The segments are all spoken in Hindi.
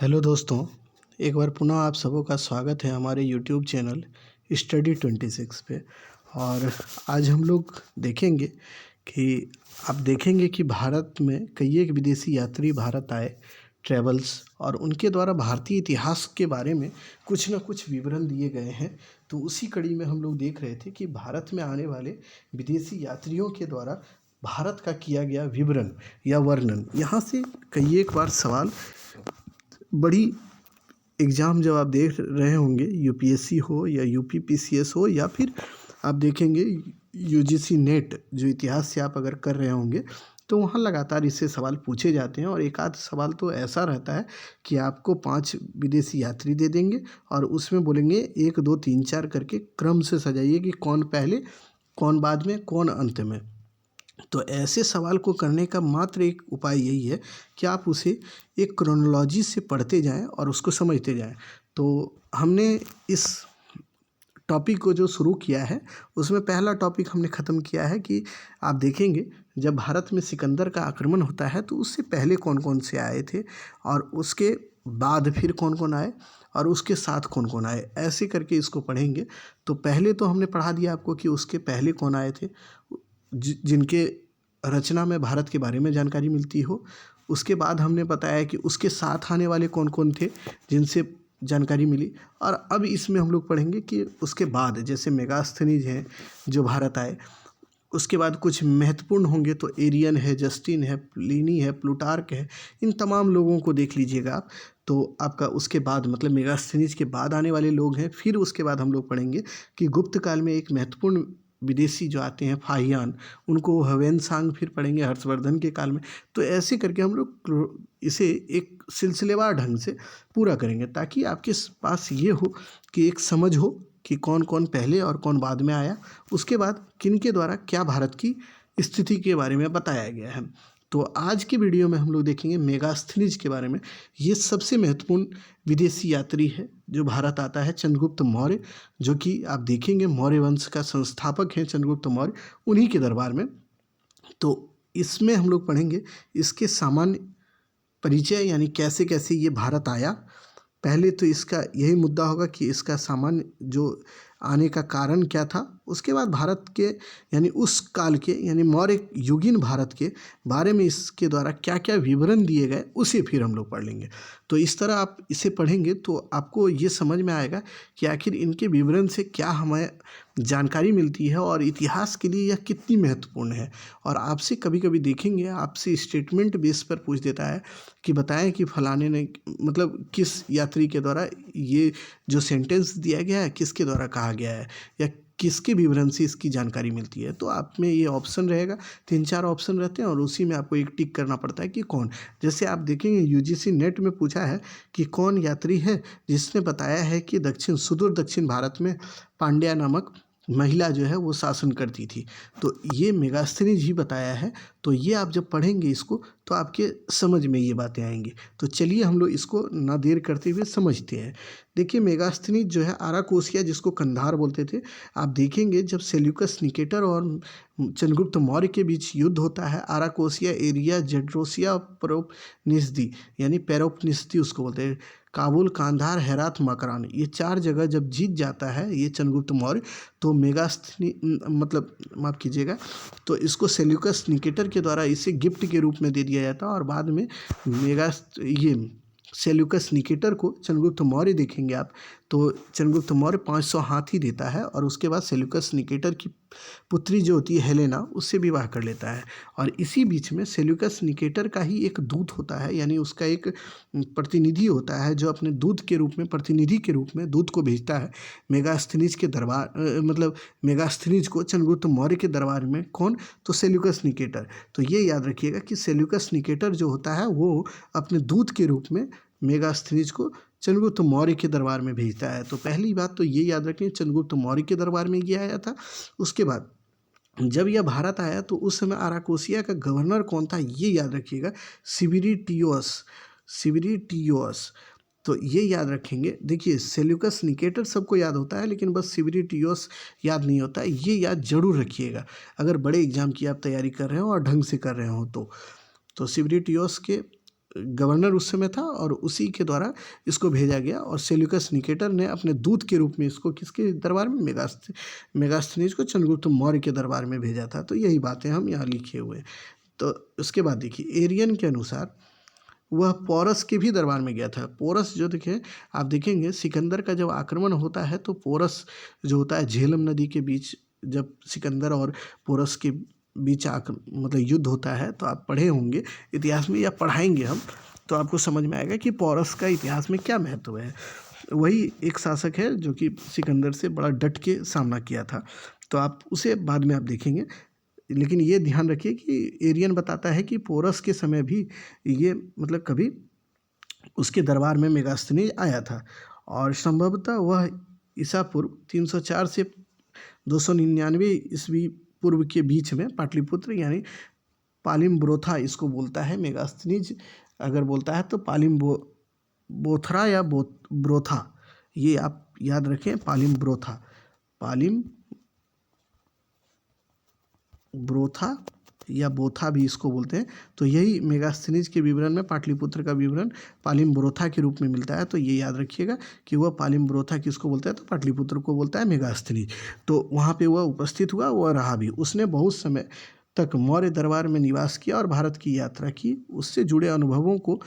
हेलो दोस्तों, एक बार पुनः आप सबों का स्वागत है हमारे यूट्यूब चैनल स्टडी 26 पे। और आज हम लोग देखेंगे कि आप देखेंगे कि भारत में कई एक विदेशी यात्री भारत आए ट्रेवल्स, और उनके द्वारा भारतीय इतिहास के बारे में कुछ न कुछ विवरण दिए गए हैं। तो उसी कड़ी में हम लोग देख रहे थे कि भारत में आने वाले विदेशी यात्रियों के द्वारा भारत का किया गया विवरण या वर्णन। यहाँ से कई एक बार सवाल बड़ी एग्ज़ाम जब आप देख रहे होंगे, यूपीएससी हो या यूपीपीसीएस हो या फिर आप देखेंगे यूजीसी नेट, जो इतिहास से आप अगर कर रहे होंगे तो वहाँ लगातार इससे सवाल पूछे जाते हैं। और एक आध सवाल तो ऐसा रहता है कि आपको 5 विदेशी यात्री दे देंगे और उसमें बोलेंगे 1 2 3 4 करके क्रम से सजाइए कि कौन पहले, कौन बाद में, कौन अंत में। तो ऐसे सवाल को करने का मात्र एक उपाय यही है कि आप उसे एक क्रोनोलॉजी से पढ़ते जाएं और उसको समझते जाएं। तो हमने इस टॉपिक को जो शुरू किया है उसमें पहला टॉपिक हमने ख़त्म किया है कि आप देखेंगे जब भारत में सिकंदर का आक्रमण होता है तो उससे पहले कौन कौन से आए थे और उसके बाद फिर कौन कौन आए और उसके साथ कौन कौन आए, ऐसे करके इसको पढ़ेंगे। तो पहले तो हमने पढ़ा दिया आपको कि उसके पहले कौन आए थे, जिनके रचना में भारत के बारे में जानकारी मिलती हो। उसके बाद हमने बताया कि उसके साथ आने वाले कौन कौन थे जिनसे जानकारी मिली। और अब इसमें हम लोग पढ़ेंगे कि उसके बाद जैसे मेगास्थनीज हैं जो भारत आए, उसके बाद कुछ महत्वपूर्ण होंगे तो एरियन है, जस्टिन है, प्लिनी है, प्लूटार्क है, इन तमाम लोगों को देख लीजिएगा आप। तो आपका उसके बाद मतलब मेगास्थनीज के बाद आने वाले लोग हैं। फिर उसके बाद हम लोग पढ़ेंगे कि गुप्त काल में एक महत्वपूर्ण विदेशी जो आते हैं फाहियान, उनको ह्वेनसांग फिर पढ़ेंगे हर्षवर्धन के काल में। तो ऐसे करके हम लोग इसे एक सिलसिलेवार ढंग से पूरा करेंगे ताकि आपके पास ये हो कि एक समझ हो कि कौन कौन पहले और कौन बाद में आया, उसके बाद किन के द्वारा क्या भारत की स्थिति के बारे में बताया गया है। तो आज की वीडियो में हम लोग देखेंगे मेगास्थनीज के बारे में। ये सबसे महत्वपूर्ण विदेशी यात्री है जो भारत आता है, चंद्रगुप्त मौर्य, जो कि आप देखेंगे मौर्य वंश का संस्थापक हैं चंद्रगुप्त मौर्य, उन्हीं के दरबार में। तो इसमें हम लोग पढ़ेंगे इसके सामान्य परिचय, यानी कैसे कैसे ये भारत आया। पहले तो इसका यही मुद्दा होगा कि इसका सामान्य जो आने का कारण क्या था। उसके बाद भारत के यानी उस काल के यानी मौर्य युगीन भारत के बारे में इसके द्वारा क्या क्या विवरण दिए गए उसे फिर हम लोग पढ़ लेंगे। तो इस तरह आप इसे पढ़ेंगे तो आपको ये समझ में आएगा कि आखिर इनके विवरण से क्या हमें जानकारी मिलती है और इतिहास के लिए यह कितनी महत्वपूर्ण है। और आपसे कभी कभी देखेंगे आपसे स्टेटमेंट बेस पर पूछ देता है कि बताएं कि फलाने ने मतलब किस यात्री के द्वारा ये जो सेंटेंस दिया गया है किसके द्वारा कहा गया है या किसके विवरण से इसकी जानकारी मिलती है। तो आप में ये ऑप्शन रहेगा, 3-4 ऑप्शन रहते हैं और उसी में आपको एक टिक करना पड़ता है कि कौन। जैसे आप देखेंगे यूजीसी नेट में पूछा है कि कौन यात्री है जिसने बताया है कि सुदूर दक्षिण भारत में पांड्या नामक महिला जो है वो शासन करती थी। तो ये मेगास्थनीज ही बताया है। तो ये आप जब पढ़ेंगे इसको तो आपके समझ में ये बातें आएंगी। तो चलिए हम लोग इसको ना देर करते हुए समझते हैं। देखिए मेगास्थनीज जो है आराकोसिया, जिसको कंधार बोलते थे, आप देखेंगे जब सेल्यूकस निकेटर और चंद्रगुप्त मौर्य के बीच युद्ध होता है, आराकोसिया एरिया जेड्रोसिया पेरोपनिस्दी यानी पेरोपनिस्दी उसको बोलते हैं, काबुल, कांधार, हेरात, मकरान, ये 4 जगह जब जीत जाता है ये चंद्रगुप्त मौर्य, तो मेगास्थनी मतलब माफ़ कीजिएगा, तो इसको सेल्यूकस निकेटर के द्वारा इसे गिफ्ट के रूप में दे दिया जाता है। और बाद में ये सेल्यूकस निकेटर को चंद्रगुप्त मौर्य देखेंगे आप तो चंद्रगुप्त मौर्य 500 हाथी देता है और उसके बाद सेल्यूकस निकेटर की पुत्री जो होती है हेलेना, उससे विवाह कर लेता है। और इसी बीच में सेल्यूकस निकेटर का ही एक दूत होता है, यानी उसका एक प्रतिनिधि होता है जो अपने दूत के रूप में, प्रतिनिधि के रूप में दूत को भेजता है मेगास्थनीज के दरबार मतलब मेगास्थनीज को चंद्रगुप्त मौर्य के दरबार में। कौन? तो सेल्यूकस निकेटर। तो ये याद रखिएगा कि सेल्यूकस निकेटर जो होता है वो अपने दूत के रूप में मेगास्थनीज को चंद्रगुप्त मौर्य के दरबार में भेजता है। तो पहली बात तो ये याद रखिए चंद्रगुप्त मौर्य के दरबार में ये आया था। उसके बाद जब यह भारत आया तो उस समय आराकोसिया का गवर्नर कौन था ये याद रखिएगा, सिविरिटियोस। तो ये याद रखेंगे। देखिए सेल्यूकस निकेटर सबको याद होता है लेकिन बस सिविरिटियोस याद नहीं होता है, ये याद जरूर रखिएगा अगर बड़े एग्जाम की आप तैयारी कर रहे हो और ढंग से कर रहे हो तो सिविरिटियोस के गवर्नर उस समय था और उसी के द्वारा इसको भेजा गया। और सेल्यूकस निकेटर ने अपने दूत के रूप में इसको किसके दरबार में, मेगास्थनीज को चंद्रगुप्त मौर्य के दरबार में भेजा था। तो यही बातें हम यहाँ लिखे हुए हैं। तो उसके बाद देखिए एरियन के अनुसार वह पोरस के भी दरबार में गया था। पोरस जो देखें, आप देखेंगे सिकंदर का जब आक्रमण होता है तो पोरस जो होता है झेलम नदी के बीच, जब सिकंदर और पोरस के बीच मतलब युद्ध होता है, तो आप पढ़े होंगे इतिहास में या पढ़ाएंगे हम, तो आपको समझ में आएगा कि पोरस का इतिहास में क्या महत्व है। वही एक शासक है जो कि सिकंदर से बड़ा डट के सामना किया था, तो आप उसे बाद में आप देखेंगे। लेकिन ये ध्यान रखिए कि एरियन बताता है कि पोरस के समय भी ये मतलब कभी उसके दरबार में मेगास्थनीज आया था, और संभवतः वह ईसा पूर्व 304 से 299 ईस्वी पूर्व के बीच में पाटलिपुत्र यानी पालिम्ब्रोथा इसको बोलता है। मेगास्थनीज अगर बोलता है तो बोथरा या ब्रोथा, ये आप याद रखें, पालिम्ब्रोथा, ब्रोथा या बोथा भी इसको बोलते हैं। तो यही मेगास्थनीज के विवरण में पाटलिपुत्र का विवरण पालिम्ब्रोथा के रूप में मिलता है। तो ये याद रखिएगा कि वह पालिम्ब्रोथा किसको बोलता है, तो पाटलिपुत्र को बोलता है मेगास्थनीज। तो वहाँ पे वह उपस्थित हुआ, वह रहा भी। उसने बहुत समय तक मौर्य दरबार में निवास किया और भारत की यात्रा की, उससे जुड़े अनुभवों को।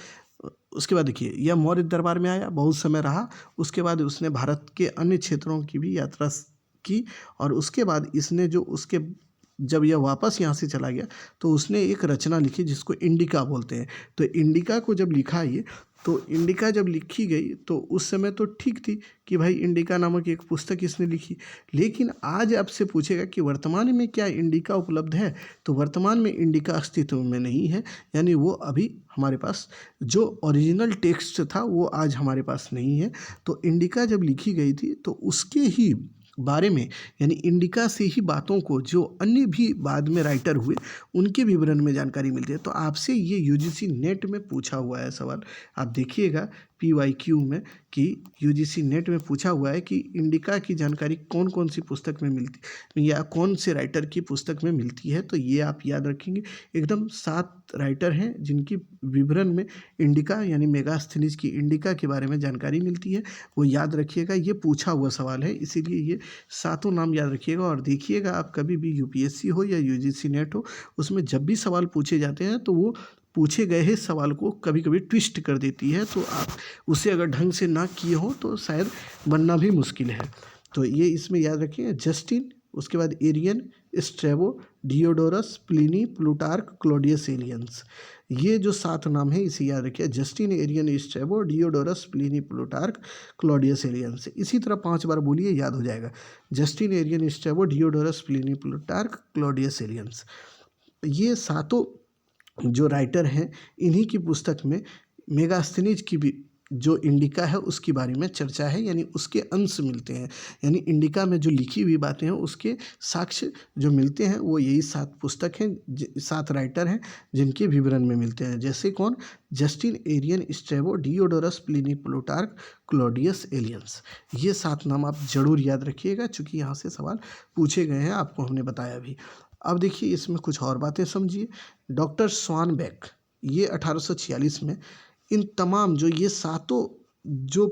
उसके बाद देखिए यह मौर्य दरबार में आया, बहुत समय रहा, उसके बाद उसने भारत के अन्य क्षेत्रों की भी यात्रा की। और उसके बाद इसने जो उसके जब यह वापस यहाँ से चला गया तो उसने एक रचना लिखी जिसको इंडिका बोलते हैं। तो इंडिका को जब लिखा ये, तो इंडिका जब लिखी गई तो उस समय तो ठीक थी कि भाई इंडिका नामक एक पुस्तक इसने लिखी। लेकिन आज आपसे पूछेगा कि वर्तमान में क्या इंडिका उपलब्ध है, तो वर्तमान में इंडिका अस्तित्व में नहीं है। यानी वो अभी हमारे पास जो ओरिजिनल टेक्स्ट था वो आज हमारे पास नहीं है। तो इंडिका जब लिखी गई थी तो उसके ही बारे में, यानी इंडिका से ही बातों को जो अन्य भी बाद में राइटर हुए उनके विवरण में जानकारी मिलती है। तो आपसे ये यूजीसी नेट में पूछा हुआ है सवाल, आप देखिएगा PYQ में कि यूजीसी नेट में पूछा हुआ है कि इंडिका की जानकारी कौन कौन सी पुस्तक में मिलती या कौन से राइटर की पुस्तक में मिलती है। तो ये आप याद रखेंगे, एकदम 7 राइटर हैं जिनकी विवरण में इंडिका यानी मेगास्थनीज की इंडिका के बारे में जानकारी मिलती है। वो याद रखिएगा, ये पूछा हुआ सवाल है, इसीलिए ये 7 नाम याद रखिएगा। और देखिएगा आप कभी भी UPSC हो या UGC नेट हो, उसमें जब भी सवाल पूछे जाते हैं तो वो पूछे गए हैं सवाल को कभी कभी ट्विस्ट कर देती है। तो आप उसे अगर ढंग से ना किए हो तो शायद बनना भी मुश्किल है। तो ये इसमें याद रखिए, जस्टिन, उसके बाद Arrian, Strabo, Diodorus, Pliny, Plutarch, Claudius Aelians, ये जो 7 नाम है इसे याद रखिए, Justin, Arrian, Strabo, Diodorus, Pliny, Plutarch, Claudius Aelians. इसी तरह 5 बार बोलिए, याद हो जाएगा। Justin, Arrian, Strabo, Diodorus, Pliny, Plutarch, Claudius Aelians, ये 7 जो राइटर हैं, इन्हीं की पुस्तक में मेगास्थनीज की भी जो इंडिका है उसके बारे में चर्चा है, यानी उसके अंश मिलते हैं। यानी इंडिका में जो लिखी हुई बातें हैं उसके साक्ष्य जो मिलते हैं वो यही 7 पुस्तक हैं, 7 राइटर हैं जिनके विवरण में मिलते हैं। जैसे कौन, Justin, Arrian, Strabo, Diodorus, Pliny, Plutarch, Claudius Aelians, ये 7 नाम आप जरूर याद रखिएगा, चूँकि यहाँ से सवाल पूछे गए हैं, आपको हमने बताया भी। अब देखिए इसमें कुछ और बातें समझिए। डॉक्टर स्वानबैक, ये 1846 में इन तमाम जो ये 7 जो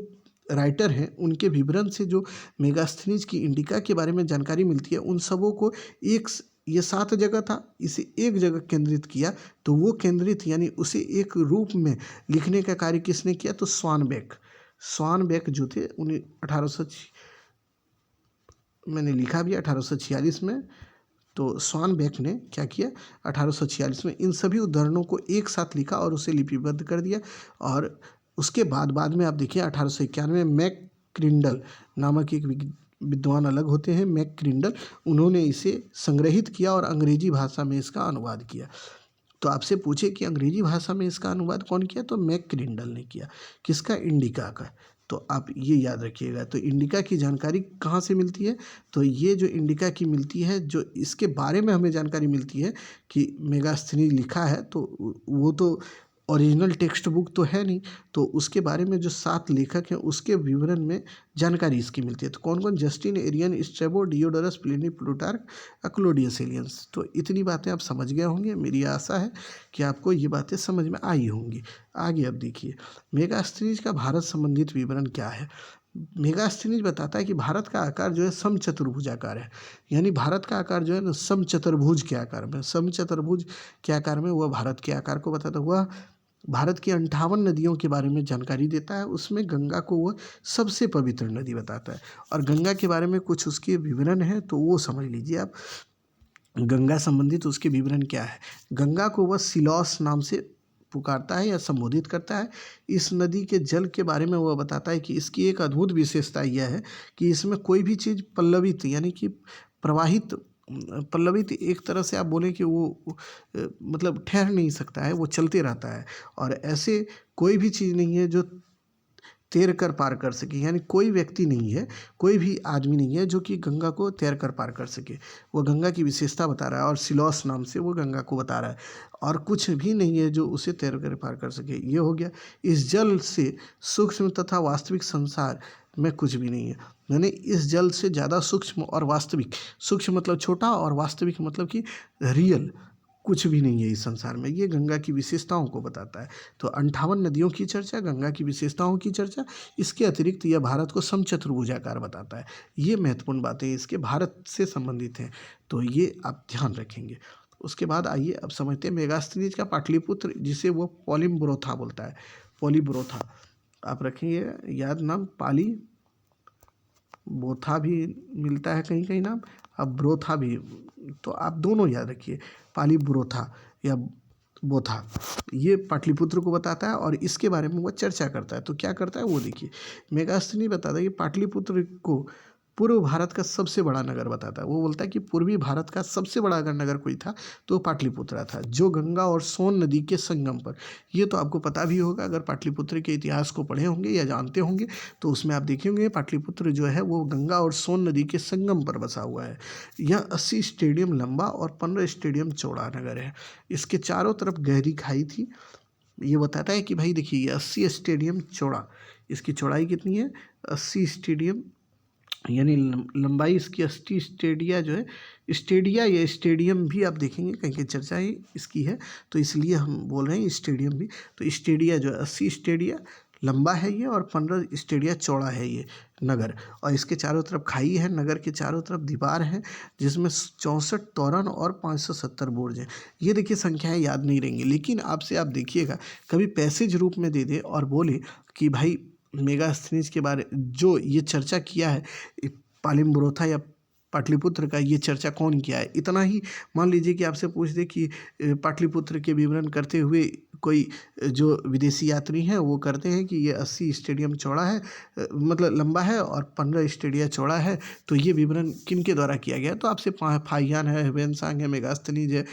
राइटर हैं उनके विवरण से जो मेगास्थनीज की इंडिका के बारे में जानकारी मिलती है, उन सबों को एक, ये 7 जगह था, इसे एक जगह केंद्रित किया। तो वो केंद्रित यानी उसे एक रूप में लिखने का कार्य किसने किया, तो स्वानबैक जो थे उन्हें 1800, मैंने लिखा भी 1846 में। तो स्वानबैक ने क्या किया, 1846 में इन सभी उद्धरणों को एक साथ लिखा और उसे लिपिबद्ध कर दिया। और उसके बाद में आप देखिए 1891 में मैकक्रिंडल नामक एक विद्वान अलग होते हैं, मैकक्रिंडल, उन्होंने इसे संग्रहित किया और अंग्रेजी भाषा में इसका अनुवाद किया। तो आपसे पूछे कि अंग्रेजी भाषा में इसका अनुवाद कौन किया, तो मैकक्रिंडल ने किया। किसका, इंडिका का। तो आप ये याद रखिएगा। तो इंडिका की जानकारी कहाँ से मिलती है, तो ये जो इंडिका की मिलती है, जो इसके बारे में हमें जानकारी मिलती है कि मेगास्थनीज लिखा है, तो वो तो ओरिजिनल टेक्स्ट बुक तो है नहीं, तो उसके बारे में जो 7 लेखक हैं उसके विवरण में जानकारी इसकी मिलती है। तो कौन कौन? Justin, Arrian, Strabo, Diodorus, Pliny, Plutarch, Claudius Aelians. तो इतनी बातें आप समझ गए होंगे। मेरी आशा है कि आपको ये बातें समझ में आई होंगी। आगे अब देखिए मेगास्थनीज का भारत संबंधित विवरण क्या है। मेगास्थनीज बताता है कि भारत का आकार जो है समचतुर्भुजाकार है। यानी भारत का आकार जो है ना समचतुर्भुज के आकार में, समचतुर्भुज के आकार में वह भारत के आकार को बताता हुआ भारत की 58 नदियों के बारे में जानकारी देता है। उसमें गंगा को वह सबसे पवित्र नदी बताता है। और गंगा के बारे में कुछ उसके विवरण है तो वो समझ लीजिए आप। गंगा संबंधित उसके विवरण क्या है। गंगा को वह सिलौस नाम से पुकारता है या संबोधित करता है। इस नदी के जल के बारे में वह बताता है कि इसकी एक अद्भुत विशेषता यह है कि इसमें कोई भी चीज़ पल्लवित यानी कि प्रवाहित, पल्लवित एक तरह से आप बोलें कि वो मतलब ठहर नहीं सकता है, वो चलते रहता है। और ऐसे कोई भी चीज़ नहीं है जो तैर कर पार कर सके। यानी कोई व्यक्ति नहीं है, कोई भी आदमी नहीं है जो कि गंगा को तैर कर पार कर सके। वो गंगा की विशेषता बता रहा है और सिलौस नाम से वो गंगा को बता रहा है। और कुछ भी नहीं है जो उसे तैर कर पार कर सके। ये हो गया। इस जल से सूक्ष्म तथा वास्तविक संसार में कुछ भी नहीं है। यानी इस जल से ज़्यादा सूक्ष्म और वास्तविक, सूक्ष्म मतलब छोटा और वास्तविक मतलब कि रियल, कुछ भी नहीं है इस संसार में। ये गंगा की विशेषताओं को बताता है। तो 58 नदियों की चर्चा, गंगा की विशेषताओं की चर्चा, इसके अतिरिक्त यह भारत को समचतुर्भुजाकार बताता है। ये महत्वपूर्ण बातें इसके भारत से संबंधित हैं, तो ये आप ध्यान रखेंगे। उसके बाद आइए अब समझते हैं मेगास्थनीज का पाटलिपुत्र, जिसे वो पॉलीब्रोथा बोलता है। पॉलीब्रोथा आप रखेंगे याद नाम। पाली बोथा भी मिलता है कहीं कहीं नाम, अब ब्रोथा भी, तो आप दोनों याद रखिए। पाली ब्रोथा या बोथा, ये पाटलिपुत्र को बताता है और इसके बारे में वो चर्चा करता है। तो क्या करता है वो देखिए। मेगास्थनी बताता है कि पाटलिपुत्र को पूर्व भारत का सबसे बड़ा नगर बताता है। वो बोलता है कि पूर्वी भारत का सबसे बड़ा अगर नगर कोई था तो पाटलिपुत्र था, जो गंगा और सोन नदी के संगम पर। ये तो आपको पता भी होगा, अगर पाटलिपुत्र के इतिहास को पढ़े होंगे या जानते होंगे तो उसमें आप देखेंगे पाटलिपुत्र जो है वो गंगा और सोन नदी के संगम पर बसा हुआ है। यह 80 स्टेडियम लंबा और 15 स्टेडियम चौड़ा नगर है। इसके चारों तरफ गहरी खाई थी। ये बताता है कि भाई देखिए ये 80 स्टेडियम चौड़ा, इसकी चौड़ाई कितनी है? 80 स्टेडियम, यानी लंबाई इसकी 80 स्टेडिया जो है, स्टेडिया या स्टेडियम भी आप देखेंगे कहीं कहीं चर्चा ही इसकी है, तो इसलिए हम बोल रहे हैं स्टेडियम भी। तो स्टेडिया जो है 80 स्टेडिया लंबा है ये और 15 स्टेडिया चौड़ा है ये नगर। और इसके चारों तरफ खाई है, नगर के चारों तरफ दीवार है जिसमें 64 तोरण और 570 बुर्ज हैं। ये देखिए संख्याएं याद नहीं रहेंगी, लेकिन आपसे आप देखिएगा कभी पैसेज रूप में दे दे और बोले कि भाई मेगास्थनीज के बारे जो ये चर्चा किया है पालिम्ब्रोथा या पाटलिपुत्र का, ये चर्चा कौन किया है, इतना ही मान लीजिए कि आपसे पूछ दे कि पाटलिपुत्र के विवरण करते हुए कोई जो विदेशी यात्री हैं वो करते हैं कि ये 80 स्टेडियम चौड़ा है, मतलब लंबा है और 15 स्टेडियम चौड़ा है, तो ये विवरण किन के द्वारा किया गया? तो आपसे फाहियान है, ह्वेनसांग है, मेगास्थनीज है,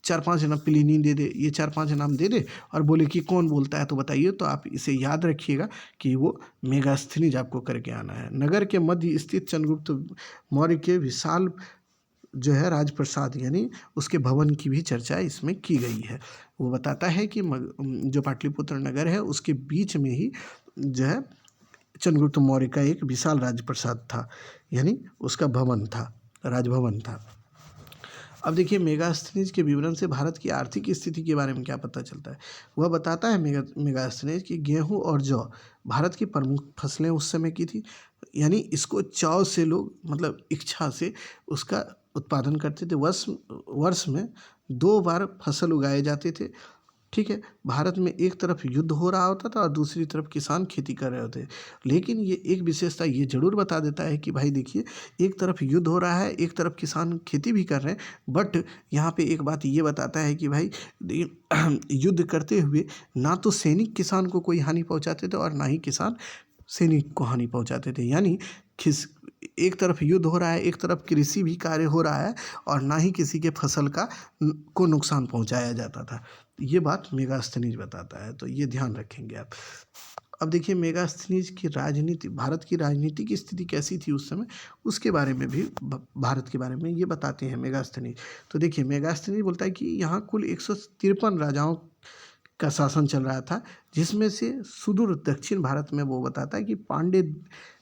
4-5 नाम, प्लिनी दे दे, ये 4-5 नाम दे दे और बोले कि कौन बोलता है तो बताइए। तो आप इसे याद रखिएगा कि वो मेगास्थनीज आपको करके आना है। नगर के मध्य स्थित चंद्रगुप्त मौर्य के विशाल जो है राजप्रसाद, यानी उसके भवन की भी चर्चा इसमें की गई है। वो बताता है कि जो पाटलिपुत्र नगर है उसके बीच में ही जो है चंद्रगुप्त मौर्य का एक विशाल राजप्रसाद था, यानी उसका भवन था, राजभवन था। अब देखिए मेगास्थनीज के विवरण से भारत की आर्थिक स्थिति के बारे में क्या पता चलता है। वह बताता है मेगास्थनीज कि गेहूं और जौ भारत की प्रमुख फसलें उस समय की थी। यानी इसको चाव से लोग मतलब इच्छा से उसका उत्पादन करते थे। वर्ष में 2 बार फसल उगाए जाते थे। ठीक है, भारत में एक तरफ युद्ध हो रहा होता था और दूसरी तरफ किसान खेती कर रहे होते। लेकिन ये एक विशेषता ये ज़रूर बता देता है कि भाई देखिए एक तरफ युद्ध हो रहा है, एक तरफ किसान खेती भी कर रहे हैं, बट यहाँ पे एक बात ये बताता है कि भाई युद्ध करते हुए ना तो सैनिक किसान को कोई हानि पहुँचाते थे और ना ही किसान सैनिक को हानि पहुँचाते थे। यानी एक तरफ युद्ध हो रहा है, एक तरफ कृषि भी कार्य हो रहा है और ना ही किसी के फसल को नुकसान पहुंचाया जाता था। ये बात मेगास्थनीज बताता है, तो ये ध्यान रखेंगे आप। अब देखिए मेगास्थनीज की राजनीति, भारत की राजनीति की स्थिति कैसी थी उस समय, उसके बारे में भी भारत के बारे में ये बताते हैं मेगास्थनीज। तो देखिए मेगास्थनीज बोलता है कि यहाँ कुल 153 राजाओं का शासन चल रहा था, जिसमें से सुदूर दक्षिण भारत में वो बताता है कि पांड्य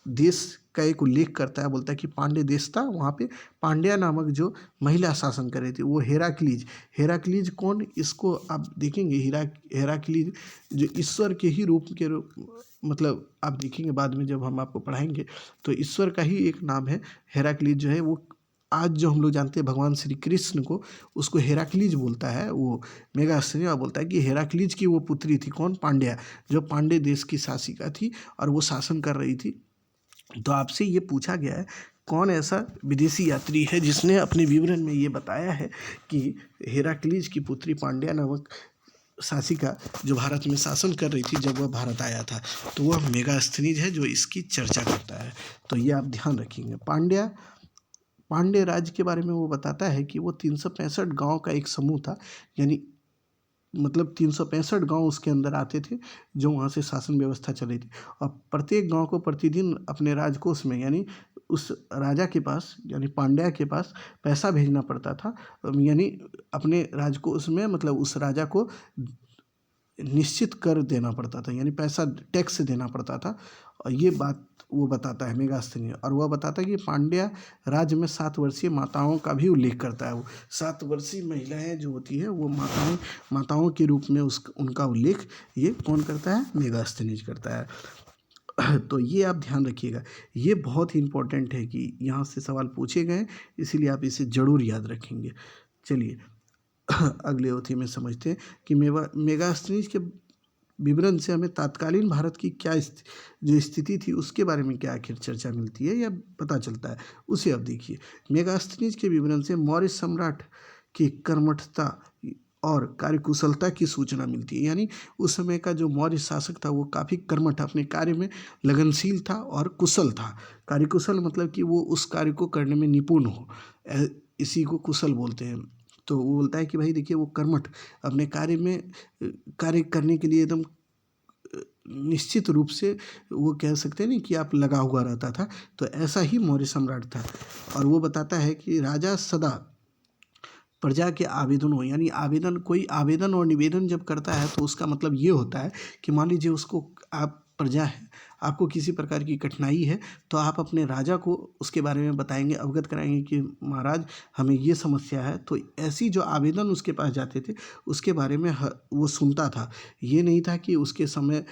देश का एक उल्लेख करता है, बोलता है कि पांड्य देश था, वहाँ पे पांड्या नामक जो महिला शासन कर रही थी वो हेराक्लीज। हेराक्लीज कौन, इसको आप देखेंगे, हेराक्लीज जो ईश्वर के ही रूप के मतलब आप देखेंगे बाद में जब हम आपको पढ़ाएंगे, तो ईश्वर का ही एक नाम है हेराक्लीज जो है। वो आज जो हम लोग जानते हैं भगवान श्री कृष्ण को, उसको हेराक्लीज बोलता है वो मेगास्थनीय, बोलता है कि हेराक्लीज की वो पुत्री थी कौन, पांड्या, जो पांड्य देश की शासिका थी और वो शासन कर रही थी। तो आपसे ये पूछा गया है कौन ऐसा विदेशी यात्री है जिसने अपने विवरण में ये बताया है कि हेराक्लीज की पुत्री पांड्या नामक शासिका जो भारत में शासन कर रही थी जब वह भारत आया था, तो वह मेगास्थनीज है जो इसकी चर्चा करता है। तो ये आप ध्यान रखेंगे। पांड्य राज्य के बारे में वो बताता है कि वो 365 गांव का एक समूह था, यानी मतलब 365 गांव उसके अंदर आते थे जो वहाँ से शासन व्यवस्था चल रही थी, और प्रत्येक गांव को प्रतिदिन अपने राजकोष में, यानी उस राजा के पास, यानी पांड्या के पास पैसा भेजना पड़ता था, यानी अपने राजकोष में, मतलब उस राजा को निश्चित कर देना पड़ता था, यानी पैसा टैक्स देना पड़ता था। और ये बात वो बताता है मेगास्थनीय, और वह बताता है कि पांड्या राज्य में 7 वर्षीय माताओं का भी उल्लेख करता है। वो 7 वर्षीय महिलाएं जो होती है वो माताओं के रूप में उनका उल्लेख ये कौन करता है, मेगास्थनीज करता है। तो ये आप ध्यान रखिएगा, ये बहुत ही इंपॉर्टेंट है कि यहाँ से सवाल पूछे गए, इसीलिए आप इसे ज़रूर याद रखेंगे। चलिए अगले अवधि में समझते हैं कि मेगास्थनीज के विवरण से हमें तत्कालीन भारत की क्या जो स्थिति थी उसके बारे में क्या आखिर चर्चा मिलती है या पता चलता है, उसे अब देखिए। मेगास्थनीज के विवरण से मौर्य सम्राट की कर्मठता और कार्यकुशलता की सूचना मिलती है, यानी उस समय का जो मौर्य शासक था वो काफ़ी कर्मठ, अपने कार्य में लगनशील था और कुशल था। कार्यकुशल मतलब कि वो उस कार्य को करने में निपुण हो, इसी को कुशल बोलते हैं। तो वो बोलता है कि भाई देखिए, वो कर्मठ, अपने कार्य करने के लिए एकदम निश्चित रूप से वो कह सकते हैं ना कि आप लगा हुआ रहता था, तो ऐसा ही मौर्य सम्राट था। और वो बताता है कि राजा सदा प्रजा के आवेदन हो, यानी कोई आवेदन और निवेदन जब करता है तो उसका मतलब ये होता है कि मान लीजिए उसको, आप प्रजा है, आपको किसी प्रकार की कठिनाई है, तो आप अपने राजा को उसके बारे में बताएंगे, अवगत कराएंगे कि महाराज हमें ये समस्या है। तो ऐसी जो आवेदन उसके पास जाते थे उसके बारे में वो सुनता था। ये नहीं था कि उसके समय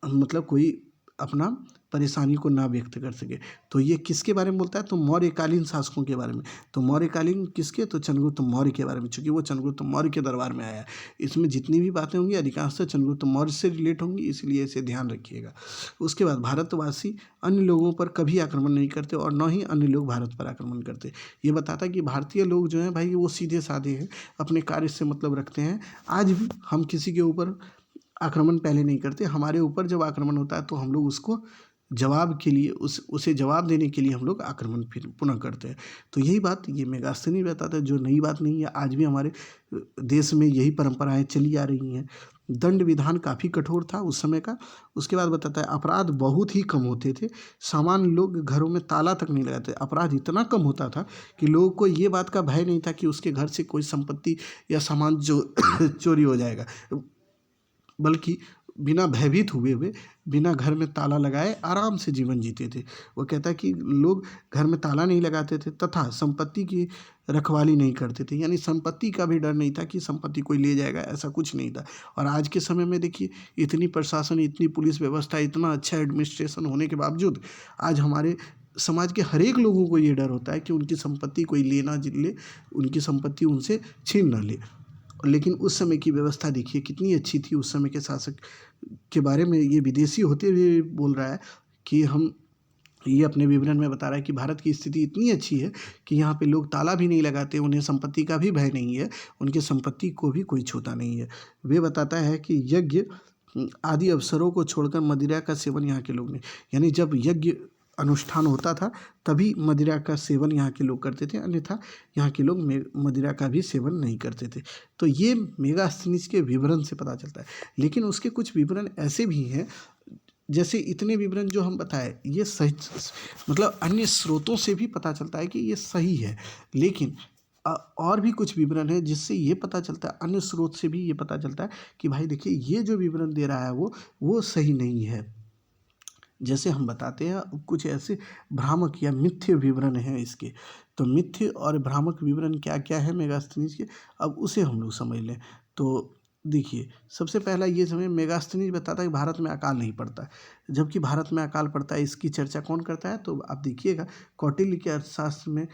मतलब कोई अपना परेशानी को ना व्यक्त कर सके। तो ये किसके बारे में बोलता है, तो मौर्यकालीन शासकों के बारे में। तो मौर्यकालीन किसके, तो चंद्रगुप्त मौर्य के बारे में, चूँकि वो चंद्रगुप्त मौर्य के दरबार में आया। इसमें जितनी भी बातें होंगी अधिकांशतः चंद्रगुप्त मौर्य से रिलेट होंगी, इसलिए इसे ध्यान रखिएगा। उसके बाद भारतवासी अन्य लोगों पर कभी आक्रमण नहीं करते और न ही अन्य लोग भारत पर आक्रमण करते। ये बताता है कि भारतीय लोग जो हैं भाई वो सीधे साधे हैं, अपने कार्य से मतलब रखते हैं। आज भी हम किसी के ऊपर आक्रमण पहले नहीं करते, हमारे ऊपर जब आक्रमण होता है तो हम लोग उसको जवाब के लिए उसे जवाब देने के लिए हम लोग आक्रमण फिर पुनः करते हैं। तो यही बात ये मेगास्थनीज बताता है, जो नई बात नहीं है, आज भी हमारे देश में यही परंपराएं चली आ रही हैं। दंड विधान काफ़ी कठोर था उस समय का। उसके बाद बताता है अपराध बहुत ही कम होते थे, सामान्य लोग घरों में ताला तक नहीं लगाते। अपराध इतना कम होता था कि लोगों को ये बात का भय नहीं था कि उसके घर से कोई संपत्ति या सामान जो चोरी हो जाएगा, बल्कि बिना भयभीत हुए बिना घर में ताला लगाए आराम से जीवन जीते थे। वो कहता है कि लोग घर में ताला नहीं लगाते थे तथा संपत्ति की रखवाली नहीं करते थे, यानी संपत्ति का भी डर नहीं था कि संपत्ति कोई ले जाएगा, ऐसा कुछ नहीं था। और आज के समय में देखिए, इतनी प्रशासन, इतनी पुलिस व्यवस्था, इतना अच्छा एडमिनिस्ट्रेशन होने के बावजूद आज हमारे समाज के हर एक लोगों को ये डर होता है कि उनकी संपत्ति कोई ले, उनकी संपत्ति उनसे छीन ना ले। लेकिन उस समय की व्यवस्था देखिए कितनी अच्छी थी। उस समय के शासक के बारे में ये विदेशी होते हुए बोल रहा है कि ये अपने विवरण में बता रहा है कि भारत की स्थिति इतनी अच्छी है कि यहाँ पे लोग ताला भी नहीं लगाते, उन्हें संपत्ति का भी भय नहीं है, उनकी संपत्ति को भी कोई छूता नहीं है। वे बताता है कि यज्ञ आदि अवसरों को छोड़कर मदिरा का सेवन यहाँ के लोग नहीं, यानी जब यज्ञ अनुष्ठान होता था तभी मदिरा का सेवन यहाँ के लोग करते थे, अन्यथा यहाँ के लोग मदिरा का भी सेवन नहीं करते थे। तो ये मेगास्थनीज के विवरण से पता चलता है। लेकिन उसके कुछ विवरण ऐसे भी हैं, जैसे इतने विवरण जो हम बताए ये सही, मतलब अन्य स्रोतों से भी पता चलता है कि ये सही है, लेकिन और भी कुछ विवरण है जिससे ये पता चलता है, अन्य स्रोत से भी ये पता चलता है कि भाई देखिए ये जो विवरण दे रहा है वो सही नहीं है। जैसे हम बताते हैं कुछ ऐसे भ्रामक या मिथ्य विवरण हैं इसके। तो मिथ्य और भ्रामक विवरण क्या क्या है मेगास्थनीज के, अब उसे हम लोग समझ लें। तो देखिए सबसे पहला ये समझ, मेगास्थनीज बताता है कि भारत में अकाल नहीं पड़ता, जबकि भारत में अकाल पड़ता है। इसकी चर्चा कौन करता है, तो आप देखिएगा कौटिल्य के अर्थशास्त्र में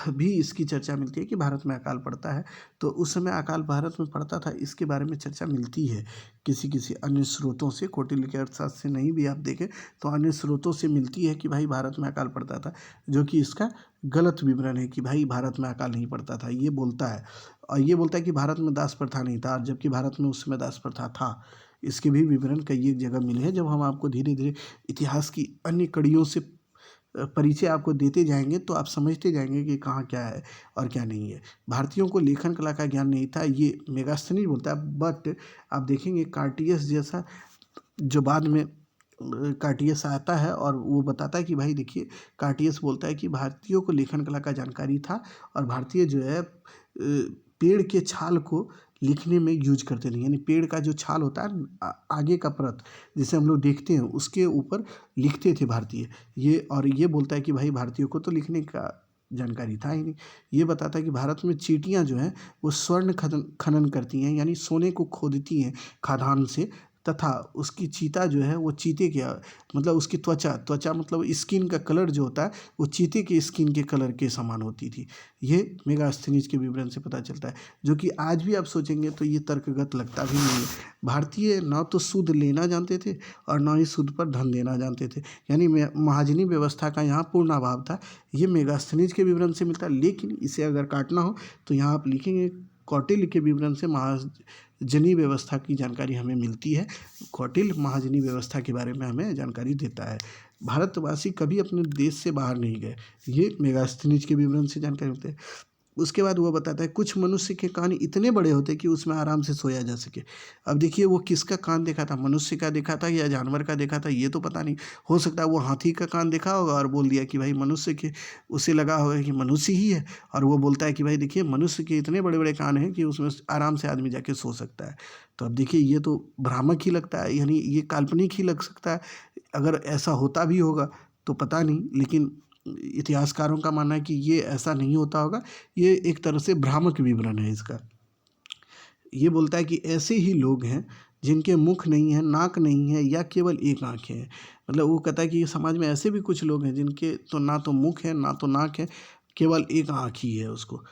भी इसकी चर्चा मिलती है कि भारत में अकाल पड़ता है। तो उस समय अकाल भारत में पड़ता था, इसके बारे में चर्चा मिलती है किसी किसी अन्य स्रोतों से, कौटिल्य के अर्थशास्त्र से नहीं भी आप देखें तो अन्य स्रोतों से मिलती है कि भाई भारत में अकाल पड़ता था, जो कि इसका गलत विवरण है कि भाई भारत में अकाल नहीं पड़ता था। ये बोलता है, और ये बोलता है कि भारत में दास प्रथा नहीं था, जबकि भारत में उस समय दास प्रथा था। इसके भी विवरण कई एक जगह मिले हैं। जब हम आपको धीरे धीरे इतिहास की अन्य कड़ियों से परिचय आपको देते जाएंगे तो आप समझते जाएंगे कि कहाँ क्या है और क्या नहीं है। भारतीयों को लेखन कला का ज्ञान नहीं था, ये मेगास्थनीज बोलता है। बट आप देखेंगे कार्टियस जैसा जो बाद में कार्टियस आता है और वो बताता है कि भाई देखिए, कार्टियस बोलता है कि भारतीयों को लेखन कला का जानकारी था, और भारतीय जो है पेड़ के छाल को लिखने में यूज करते थे। यानी पेड़ का जो छाल होता है आगे का परत जिसे हम लोग देखते हैं, उसके ऊपर लिखते थे भारतीय। ये बोलता है कि भाई भारतीयों को तो लिखने का जानकारी था ही नहीं। ये बताता है कि भारत में चींटियाँ जो हैं वो स्वर्ण खनन करती हैं, यानी सोने को खोदती हैं खादान से, तथा उसकी चीता जो है वो चीते के मतलब उसकी त्वचा मतलब स्किन का कलर जो होता है वो चीते के स्किन के कलर के समान होती थी। ये मेगास्थनीज के विवरण से पता चलता है, जो कि आज भी आप सोचेंगे तो ये तर्कगत लगता भी नहीं है। भारतीय ना तो सूद लेना जानते थे और ना ही सूद पर धन देना जानते थे, यानी महाजनी व्यवस्था का यहाँ पूर्ण अभाव था। ये मेगास्थनीज के विवरण से मिलता है। लेकिन इसे अगर काटना हो तो यहाँ आप लिखेंगे कौटिल्य के विवरण से महाजनी व्यवस्था की जानकारी हमें मिलती है। कौटिल्य महाजनी व्यवस्था के बारे में हमें जानकारी देता है। भारतवासी कभी अपने देश से बाहर नहीं गए, ये मेगास्थनीज के विवरण से जानकारी मिलती है। उसके बाद वो बताता है कुछ मनुष्य के कान इतने बड़े होते कि उसमें आराम से सोया जा सके। अब देखिए वो किसका कान देखा था, मनुष्य का देखा था या जानवर का देखा था, ये तो पता नहीं। हो सकता है वो हाथी का कान देखा होगा और बोल दिया कि भाई मनुष्य के, उसे लगा होगा कि मनुष्य ही है, और वो बोलता है कि भाई देखिए मनुष्य के इतने बड़े बड़े कान हैं कि उसमें आराम से आदमी जाके सो सकता है। तो अब देखिए ये तो भ्रामक ही लगता है, यानी ये काल्पनिक ही लग सकता है। अगर ऐसा होता भी होगा तो पता नहीं, लेकिन इतिहासकारों का मानना है कि ये ऐसा नहीं होता होगा। ये एक तरह से भ्रामक विवरण है इसका। ये बोलता है कि ऐसे ही लोग हैं जिनके मुख नहीं है, नाक नहीं है, या केवल एक आँखें हैं। मतलब वो कहता है कि समाज में ऐसे भी कुछ लोग हैं जिनके तो ना तो मुख है ना तो नाक है, केवल एक आँख ही है उसको।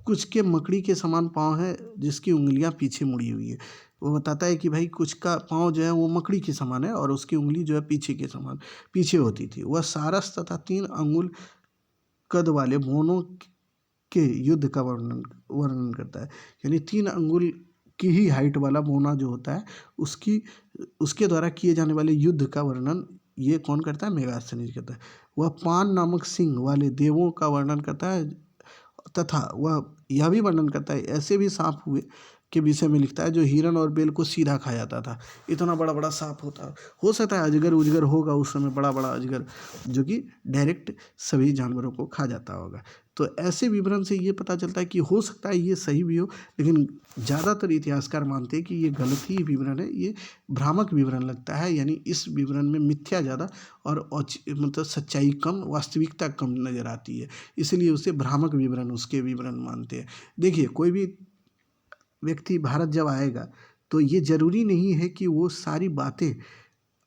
कुछ के मकड़ी के समान पाँव है जिसकी उंगलियां पीछे मुड़ी हुई है। वो बताता है कि भाई कुछ का पाँव जो है वो मकड़ी के समान है और उसकी उंगली जो है पीछे के समान पीछे होती थी। वह सारस तथा 3 अंगुल कद वाले बोनों के युद्ध का वर्णन वर्णन करता है। यानी 3 अंगुल की ही हाइट वाला बोना जो होता है उसकी उसके द्वारा किए जाने वाले युद्ध का वर्णन ये कौन करता है, मेगास्थनीज करता है। वह पान नामक सिंह वाले देवों का वर्णन करता है, तथा वह यह भी वर्णन करता है ऐसे भी सांप हुए के विषय में लिखता है जो हिरण और बेल को सीधा खा जाता था। इतना बड़ा बड़ा सांप होता, हो सकता है अजगर उजगर होगा उस समय, बड़ा बड़ा अजगर जो कि डायरेक्ट सभी जानवरों को खा जाता होगा। तो ऐसे विवरण से ये पता चलता है कि हो सकता है ये सही भी हो, लेकिन ज़्यादातर इतिहासकार मानते हैं कि ये गलत ही विवरण है, ये भ्रामक विवरण लगता है। यानी इस विवरण में मिथ्या ज़्यादा और मतलब सच्चाई कम, वास्तविकता कम नज़र आती है, इसलिए उसे भ्रामक विवरण उसके विवरण मानते हैं। देखिए कोई भी व्यक्ति भारत जब आएगा तो ये ज़रूरी नहीं है कि वो सारी बातें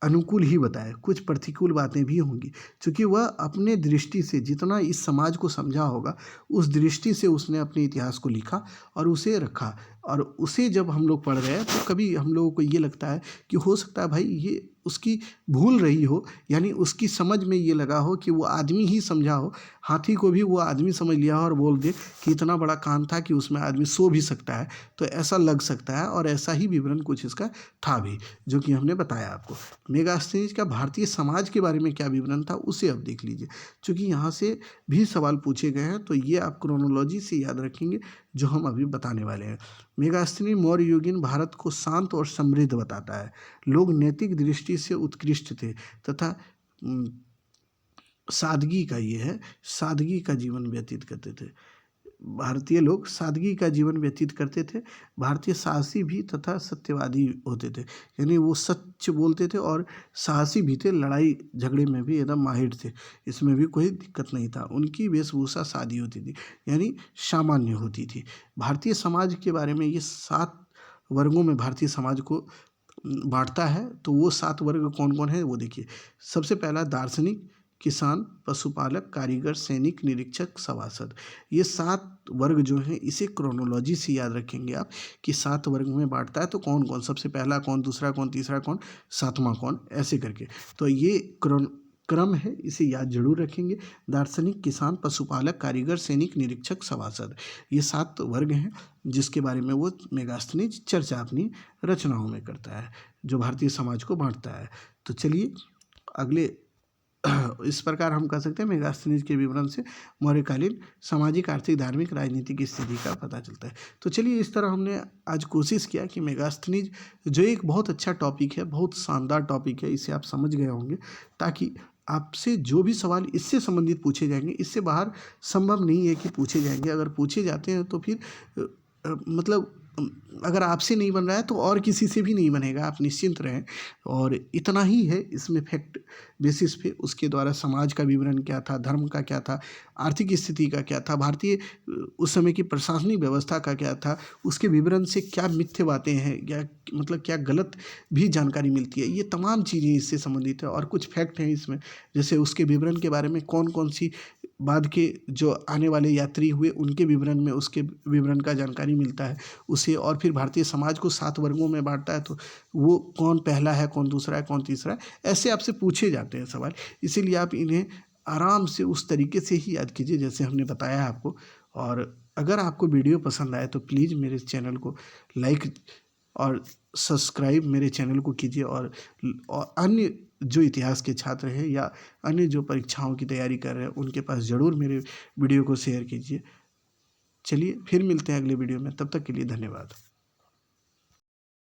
अनुकूल ही बताए, कुछ प्रतिकूल बातें भी होंगी, क्योंकि वह अपने दृष्टि से जितना इस समाज को समझा होगा उस दृष्टि से उसने अपने इतिहास को लिखा और उसे रखा। और उसे जब हम लोग पढ़ रहे हैं तो कभी हम लोगों को ये लगता है कि हो सकता है भाई ये उसकी भूल रही हो, यानी उसकी समझ में ये लगा हो कि वो आदमी ही समझा हो, हाथी को भी वो आदमी समझ लिया हो और बोल दे कि इतना बड़ा कान था कि उसमें आदमी सो भी सकता है। तो ऐसा लग सकता है, और ऐसा ही विवरण कुछ इसका था भी, जो कि हमने बताया आपको। मेगास्थनीज का भारतीय समाज के बारे में क्या विवरण था उसे अब देख लीजिए, क्योंकि यहाँ से भी सवाल पूछे गए हैं, तो ये आप क्रोनोलॉजी से याद रखेंगे जो हम अभी बताने वाले हैं। मेगास्थनीज मौर्य युगीन भारत को शांत और समृद्ध बताता है। लोग नैतिक दृष्टि से उत्कृष्ट थे तथा सादगी का ये है, सादगी का जीवन व्यतीत करते थे। भारतीय लोग सादगी का जीवन व्यतीत करते थे। भारतीय साहसी भी तथा सत्यवादी होते थे, यानी वो सच बोलते थे और साहसी भी थे, लड़ाई झगड़े में भी एकदम माहिर थे, इसमें भी कोई दिक्कत नहीं था। उनकी वेशभूषा सादी होती थी, यानी सामान्य होती थी। भारतीय समाज के बारे में ये 7 वर्गों में भारतीय समाज को बांटता है। तो वो 7 वर्ग कौन कौन है वो देखिए। सबसे पहला दार्शनिक, किसान, पशुपालक, कारीगर, सैनिक, निरीक्षक, सभासद। ये 7 वर्ग जो हैं इसे क्रोनोलॉजी से याद रखेंगे आप कि 7 वर्ग में बांटता है। तो कौन कौन, सबसे पहला कौन, दूसरा कौन, तीसरा कौन, सातवां कौन, ऐसे करके। तो ये क्रम है, इसे याद जरूर रखेंगे। दार्शनिक, किसान, पशुपालक, कारीगर, सैनिक, निरीक्षक, सभासद, ये 7 वर्ग हैं जिसके बारे में वो मेगास्थनीज चर्चा अपनी रचनाओं में करता है, जो भारतीय समाज को बांटता है। तो चलिए अगले इस प्रकार हम कह सकते हैं मेगास्थनीज के विवरण से मौर्यकालीन सामाजिक, आर्थिक, धार्मिक, राजनीतिक स्थिति का पता चलता है। तो चलिए इस तरह हमने आज कोशिश किया कि मेगास्थनीज जो एक बहुत अच्छा टॉपिक है, बहुत शानदार टॉपिक है, इसे आप समझ गए होंगे, ताकि आपसे जो भी सवाल इससे संबंधित पूछे जाएंगे, इससे बाहर संभव नहीं है कि पूछे जाएंगे। अगर पूछे जाते हैं तो फिर मतलब अगर आपसे नहीं बन रहा है तो और किसी से भी नहीं बनेगा, आप निश्चिंत रहें। और इतना ही है इसमें फैक्ट बेसिस पे, उसके द्वारा समाज का विवरण क्या था, धर्म का क्या था, आर्थिक स्थिति का क्या था, भारतीय उस समय की प्रशासनिक व्यवस्था का क्या था, उसके विवरण से क्या मिथ्य बातें हैं या मतलब क्या गलत भी जानकारी मिलती है, ये तमाम चीज़ें इससे संबंधित है। और कुछ फैक्ट हैं इसमें, जैसे उसके विवरण के बारे में कौन कौन सी बाद के जो आने वाले यात्री हुए उनके विवरण में उसके विवरण का जानकारी मिलता है उसे। और फिर भारतीय समाज को 7 वर्गों में बांटता है, तो वो कौन पहला है, कौन दूसरा है, कौन तीसरा है, ऐसे आपसे पूछे जाते हैं सवाल। इसीलिए आप इन्हें आराम से उस तरीके से ही याद कीजिए जैसे हमने बताया आपको। और अगर आपको वीडियो पसंद आए तो प्लीज़ मेरे चैनल को लाइक और सब्सक्राइब मेरे चैनल को कीजिए। और अन्य जो इतिहास के छात्र हैं या अन्य जो परीक्षाओं की तैयारी कर रहे हैं उनके पास ज़रूर मेरे वीडियो को शेयर कीजिए। चलिए फिर मिलते हैं अगले वीडियो में, तब तक के लिए धन्यवाद।